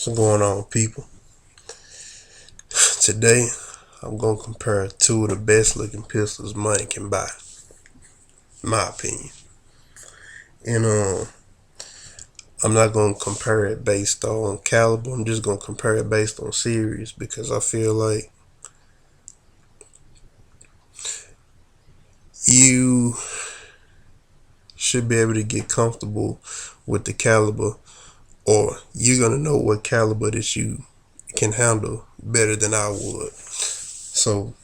What's going on, people? Today, I'm going to compare two of the best looking pistols money can buy, in my opinion. And I'm not going to compare it based on caliber. I'm just going to compare it based on series, because I feel like you should be able to get comfortable with the caliber, or you're going to know what caliber that you can handle better than I would. So,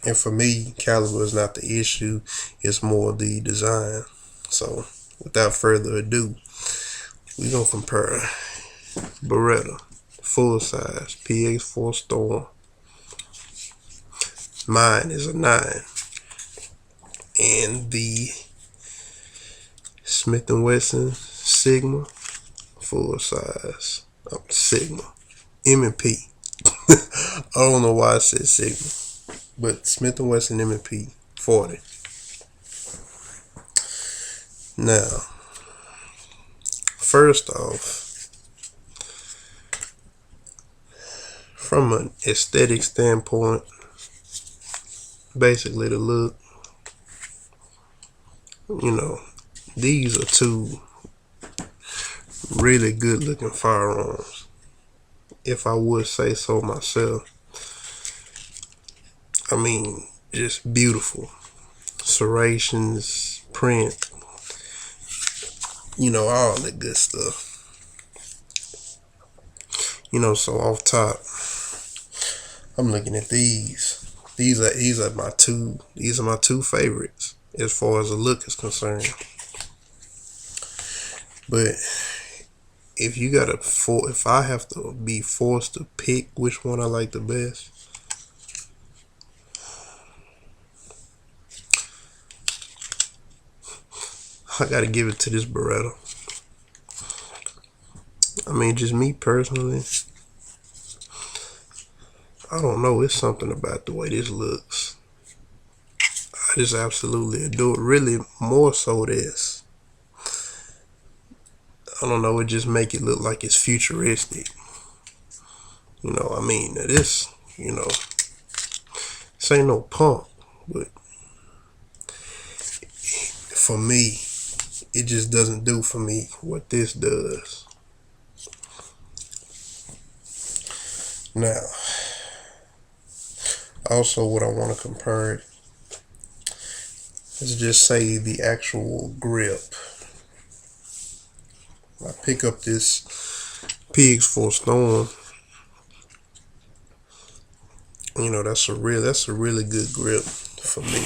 and for me, caliber is not the issue, it's more the design. So without further ado, we're going to compare Beretta full size PX4 Storm. Mine is a 9. And the Smith & Wesson Sigma full size. Sigma M&P. I don't know why I said Sigma, but Smith & Wesson M&P 40. Now, first off, from an aesthetic standpoint, basically the look, these are two really good looking firearms, if I would say so myself. I mean, just beautiful serrations, print, all the good stuff. So off top, I'm looking at these. These are my two favorites as far as the look is concerned. But if I have to be forced to pick which one I like the best, I gotta give it to this Beretta. I mean, just me personally, I don't know, it's something about the way this looks. I just absolutely adore it. Really, more so this. I don't know, it just make it look like it's futuristic. I mean, this ain't no pump, but for me, it just doesn't do for me what this does. Now, also what I want to compare it, let's just say the actual grip. I pick up this PX4 Storm. That's a really good grip for me.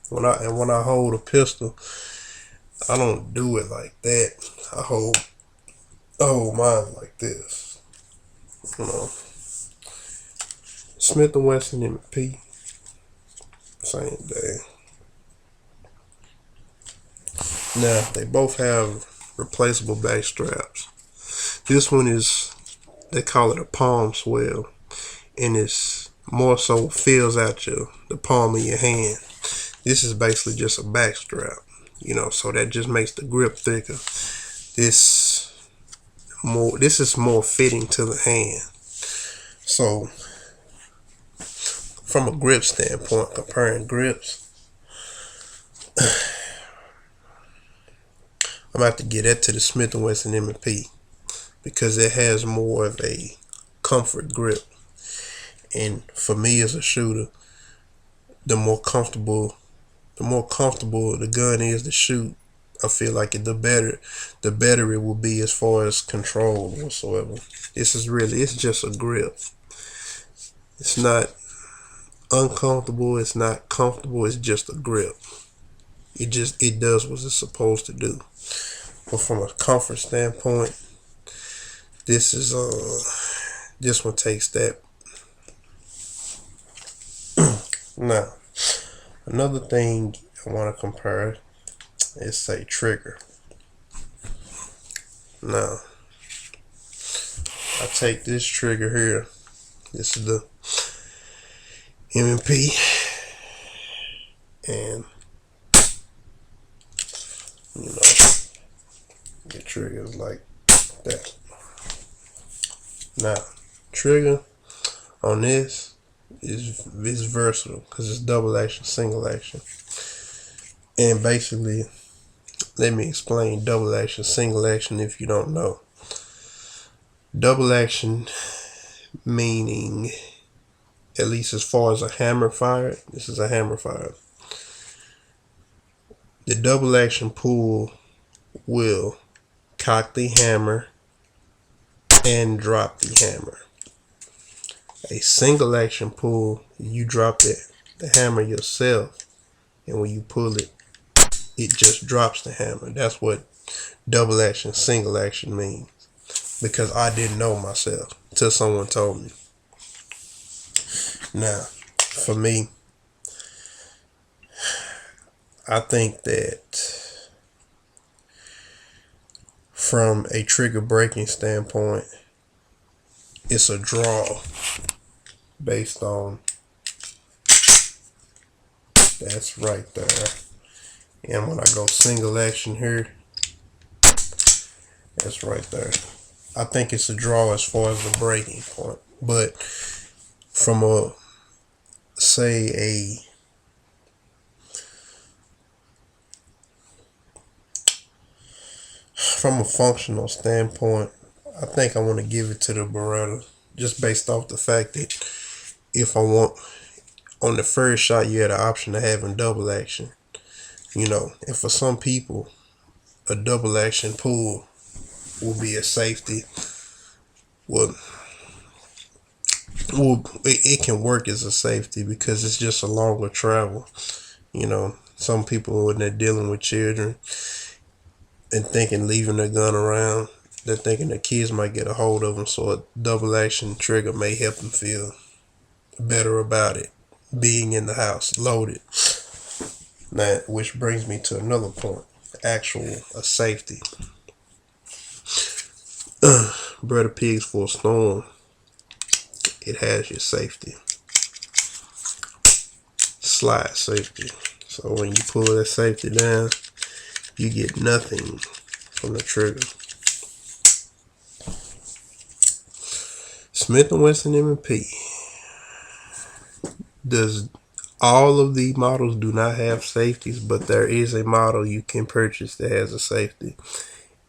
When I hold a pistol, I don't do it like that. I hold mine like this. Smith & Wesson M&P, same thing. Now, they both have replaceable back straps. This one they call it a palm swell, and it's more so fills out the palm of your hand. This is basically just a back strap, so that just makes the grip thicker. This is more fitting to the hand. So from a grip standpoint, comparing grips, I'm about to get that to the Smith & Wesson M&P, because it has more of a comfort grip. And for me as a shooter, the more comfortable the gun is to shoot, I feel like the better it will be as far as control whatsoever. It's just a grip. It's not uncomfortable, it's not comfortable, it's just a grip. It does what it's supposed to do. But from a comfort standpoint, this one takes that. Now, another thing I want to compare is, say, trigger. Now, I take this trigger here. This is the M&P, and the trigger is like that. Now, trigger on this is versatile because it's double action, single action. And basically, let me explain double action, single action if you don't know. Double action meaning, at least as far as a hammer fire, this is a hammer fire. The double action pull will cock the hammer and drop the hammer. A single action pull, you drop the hammer yourself, and when you pull it, it just drops the hammer. That's what double action, single action means. Because I didn't know myself until someone told me. Now, for me, I think that from a trigger breaking standpoint, it's a draw based on that's right there. And when I go single action here, that's right there. I think it's a draw as far as the breaking point. But from a functional standpoint, I think I want to give it to the Beretta, just based off the fact that if I want, on the first shot you had an option of having double action, you know, and for some people a double action pull will be a safety. Well, it can work as a safety because it's just a longer travel. You know, some people, when they're dealing with children and thinking leaving their gun around, they're thinking the kids might get a hold of them, so a double action trigger may help them feel better about it being in the house loaded. Now, which brings me to another point, a safety. Beretta PX4 Storm, it has your safety, slide safety. So when you pull that safety down, you get nothing from the trigger. Smith & Wesson M&P does, all of the models do not have safeties, but there is a model you can purchase that has a safety,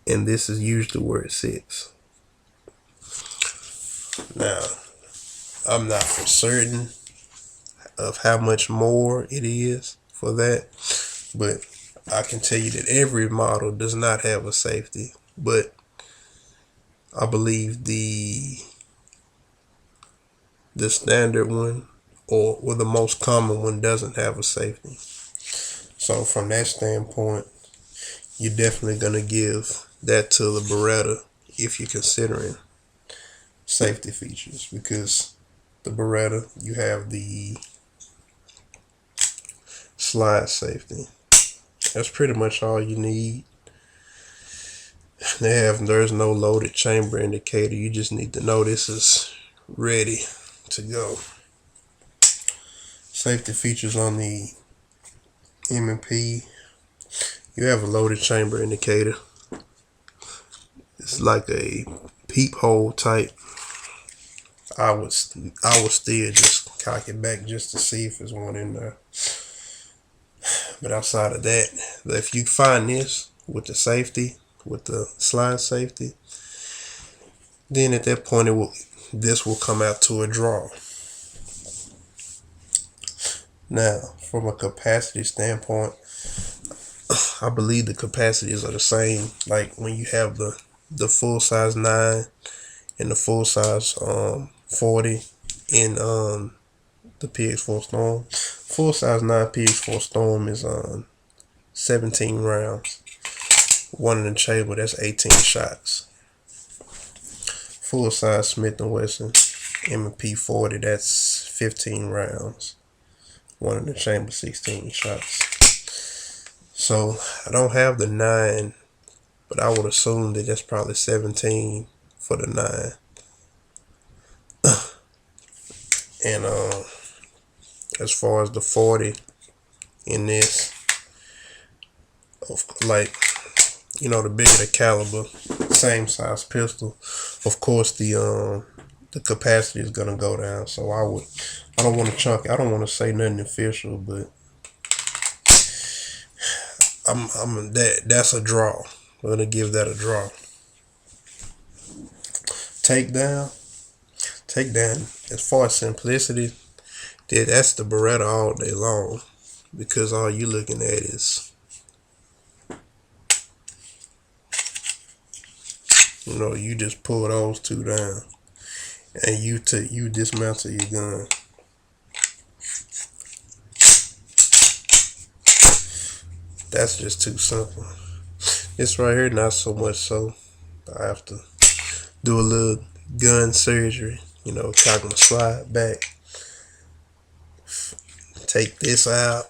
and this is usually where it sits. Now, I'm not for certain of how much more it is for that, but I can tell you that every model does not have a safety, but I believe the standard one or the most common one doesn't have a safety. So from that standpoint, you're definitely going to give that to the Beretta if you're considering safety features, because the Beretta, you have the slide safety. That's pretty much all you need. There's no loaded chamber indicator. You just need to know this is ready to go. Safety features on the M&P, you have a loaded chamber indicator. It's like a peephole type. I would still just cock it back just to see if there's one in there. But outside of that, if you find this with the safety, with the slide safety, then at that point this will come out to a draw. Now, from a capacity standpoint, I believe the capacities are the same. Like when you have the full size 9 and the full size 40 in the PX4 Storm. Full size 9 PX4 Storm is 17 rounds. One in the chamber, that's 18 shots. Full size Smith & Wesson M&P 40, that's 15 rounds. One in the chamber, 16 shots. So I don't have the 9, but I would assume that that's probably 17 for the 9. And as far as the 40 in this, like, you know, the bigger the caliber, same size pistol. Of course, the capacity is gonna go down. So I don't want to chunk. I don't want to say nothing official, but that's a draw. We're gonna give that a draw. Takedown. As far as simplicity, that's the Beretta all day long, because all you looking at is, you just pull those two down and you dismantle your gun. That's just too simple. This right here, not so much so. I have to do a little gun surgery, cock my slide back, take this out,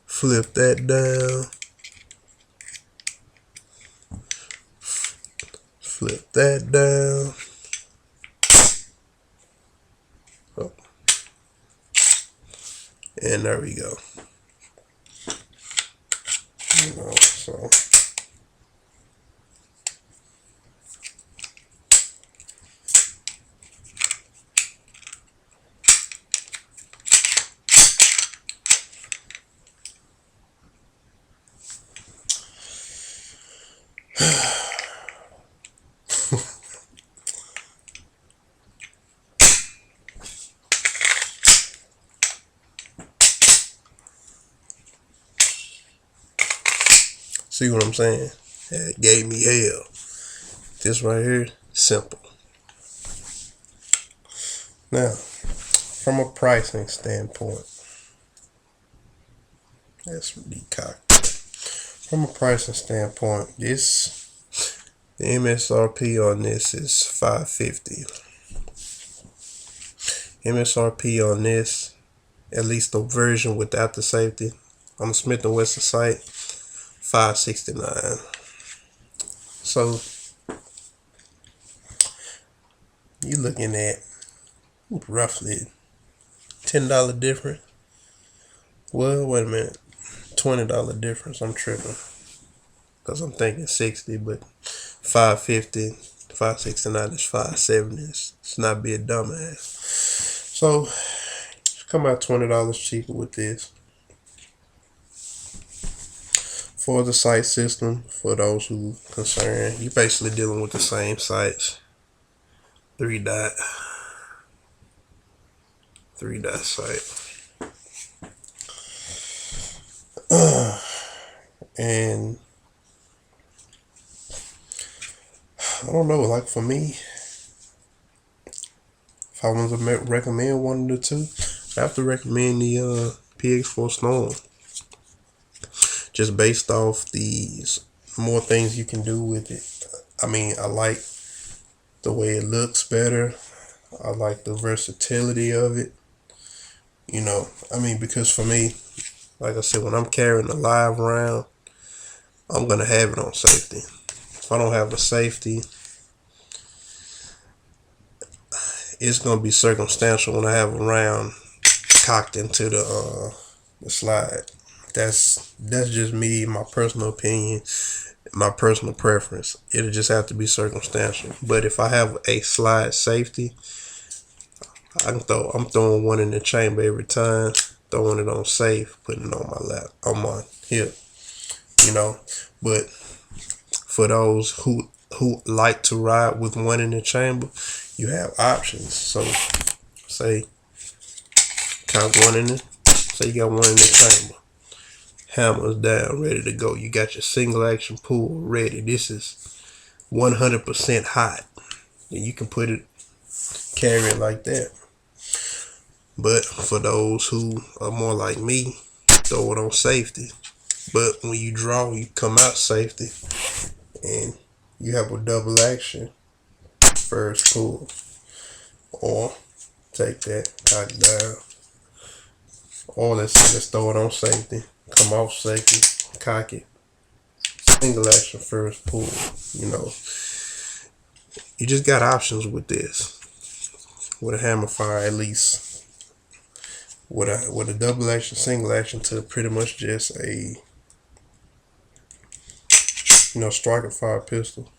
flip that down, flip that down. Oh. And there we go. So see what I'm saying? It gave me hell. This right here, simple. Now, from a pricing standpoint, that's decocked. From a pricing standpoint, the MSRP on this is $550. MSRP on this, at least the version without the safety, on the Smith & Wesson site, $569. So you looking at roughly $10 difference. Well, wait a minute, $20 difference. I'm tripping, because I'm thinking 60, but 550, 569 is 570. It's not be a dumbass. So come out $20 cheaper with this. For the sight system, for those who concerned, you're basically dealing with the same sights. 3-dot sight. And I don't know, like for me, if I was to recommend one of the two, I have to recommend the PX4 Storm. Just based off these more things you can do with it. I mean, I like the way it looks better. I like the versatility of it. Because for me, like I said, when I'm carrying a live round, I'm going to have it on safety. If I don't have a safety, it's going to be circumstantial when I have a round cocked into the slide. That's just me, my personal opinion, my personal preference. It'll just have to be circumstantial. But if I have a slide safety, I'm throwing one in the chamber every time, throwing it on safe, putting it on my lap, on my hip. But for those who like to ride with one in the chamber, you have options. So say count one in it. Say you got one in the chamber. Hammers down, ready to go. You got your single action pull ready. This is 100% hot. And you can carry it like that. But for those who are more like me, throw it on safety. But when you draw, you come out safety, and you have a double action first pull, or take that, cock down, or let's throw it on safety, come off safety, cock it, single action first pull. You just got options with this. With a hammer fire, at least with a double action, single action to pretty much just a striker fire pistol.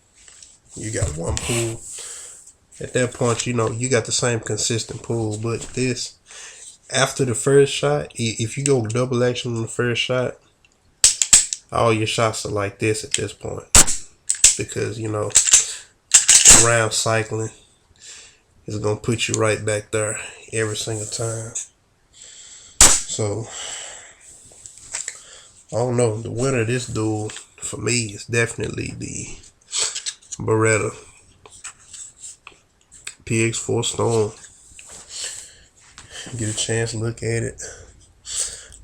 You got one pull. At that point, you got the same consistent pull. But this, after the first shot, if you go double action on the first shot, all your shots are like this at this point, because the round cycling is gonna put you right back there every single time. So I don't know. The winner of this duel for me is definitely the Beretta PX4 Storm. Get a chance to look at it.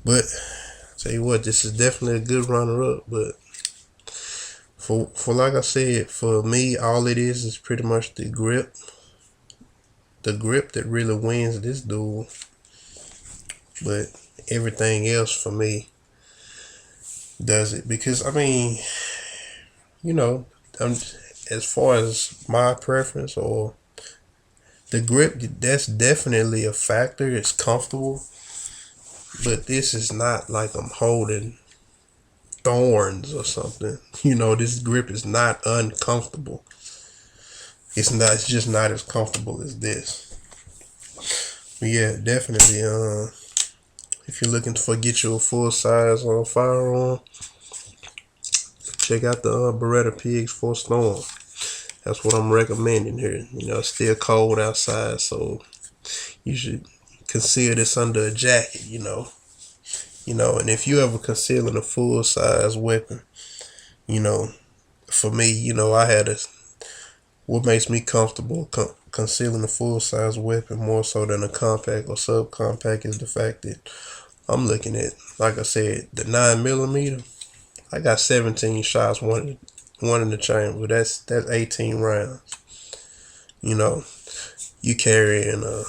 But tell you what, this is definitely a good runner-up. But for like I said, for me, all it is pretty much the grip. The grip that really wins this duel. But everything else for me does it. Because as far as my preference, or the grip, that's definitely a factor. It's comfortable, but this is not like I'm holding thorns or something. This grip is not uncomfortable. It's just not as comfortable as this. But yeah, definitely. If you're looking to get you a full size firearm, check out the Beretta PX4 Storm. That's what I'm recommending here. It's still cold outside, so you should conceal this under a jacket, and if you ever concealing a full size weapon, for me, I had what makes me comfortable concealing a full size weapon more so than a compact or subcompact is the fact that I'm looking at, like I said, the 9mm. I got 17 shots, one in the chamber. That's 18 rounds. You carrying a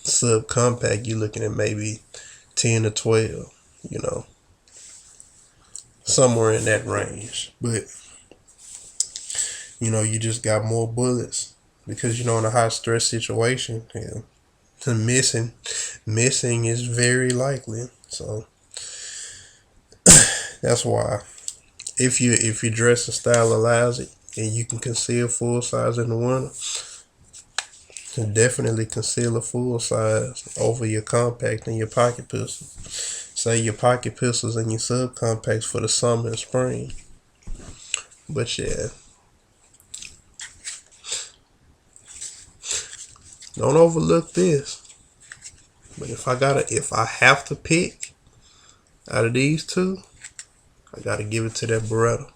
subcompact, you're looking at maybe 10 to 12. Somewhere in that range. But you just got more bullets because in a high stress situation, the missing is very likely. So that's why. If your dressing style allows it and you can conceal full size in the winter, then definitely conceal a full size over your compact and your pocket pistol. Say your pocket pistols and your subcompacts for the summer and spring. But yeah, don't overlook this. But if I have to pick out of these two, I gotta give it to that Beretta.